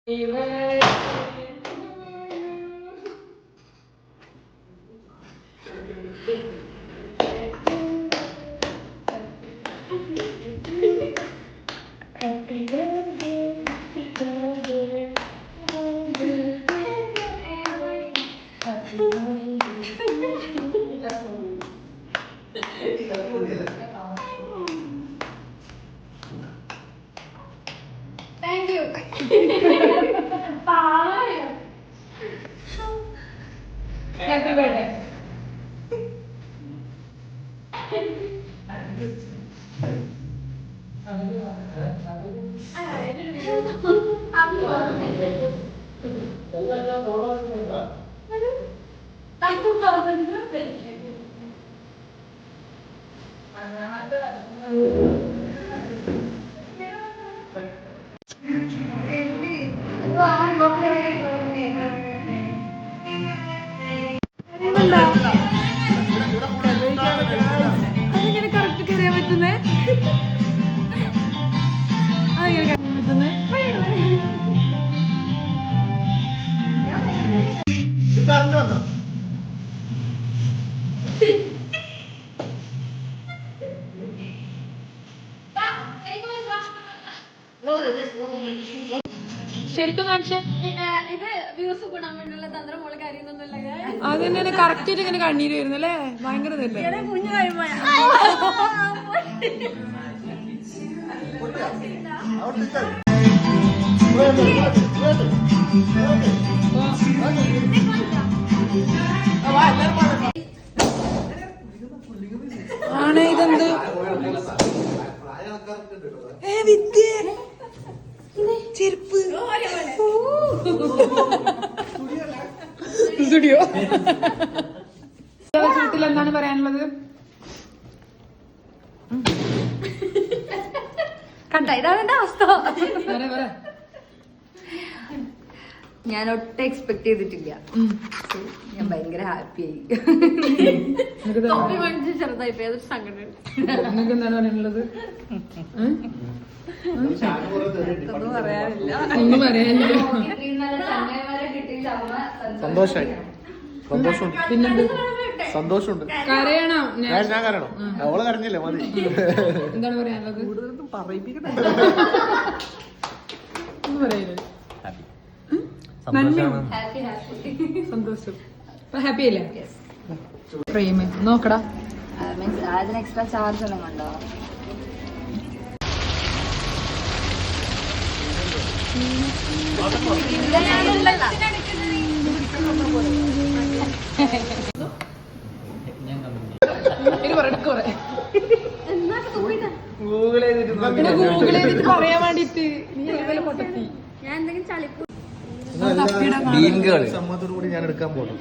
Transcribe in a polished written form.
Thank you. Happy birthday. അതെങ്ങനെ correct കയറിയാൻ പറ്റുന്നേ? ശരിക്കും കാണിച്ചേ ഇത് വ്യൂസ് കൂടാൻ വേണ്ടിയുള്ള തന്ത്രം മോള് കാര്യമൊന്നുമില്ല. അത് തന്നെയാണ് കറക്റ്റ് ആയിട്ട് ഇങ്ങനെ കണ്ണീര് വരുന്നല്ലേ, ഭയങ്കര കുഞ്ഞു കഴിയുമ്പോഴാ ആണ് ഇതെന്ത് ചെരുപ്പ് സ്റ്റുഡിയോ. ചലച്ചിത്രത്തിൽ എന്താണ് പറയാനുള്ളത്? കണ്ട ഇതാണ് എന്റെ അവസ്ഥ. ഞാൻ ഒട്ടും എക്സ്പെക്ട് ചെയ്തിട്ടില്ല. ഞാൻ ഭയങ്കര ഹാപ്പിയായി. ചെറുതായി പോയി, അതൊരു സങ്കടം. നിങ്ങൾക്ക് എന്താണ് പറയാനുള്ളത്? ഒന്നും പറയാനില്ല. ഒന്നും പറയാനില്ല. സന്തോഷായി, സന്തോഷമുണ്ട്. പിന്നെന്ത് സന്തോഷമുണ്ട്. കരയണം? ഞാൻ കരയണം? അവള് കരഞ്ഞില്ലേ മതി. എന്താണ് പറയാനുള്ളത്? പറയിപ്പിക്കണ സന്തോഷം. ഹാപ്പി അല്ലേ? ഫ്രെയിം നോക്കടാ. അതിന് എക്സ്ട്രാ ചാർജ് എല്ലാം കണ്ടോ? ഗൂഗിൾ ചെയ്തിട്ട് പറയാൻ വേണ്ടിട്ട് നീ പൊട്ടത്തി. ഞാൻ എന്തെങ്കിലും ചളിപ്പൂ സമ്മതത്തോടു കൂടി ഞാൻ എടുക്കാൻ പോകുന്നു.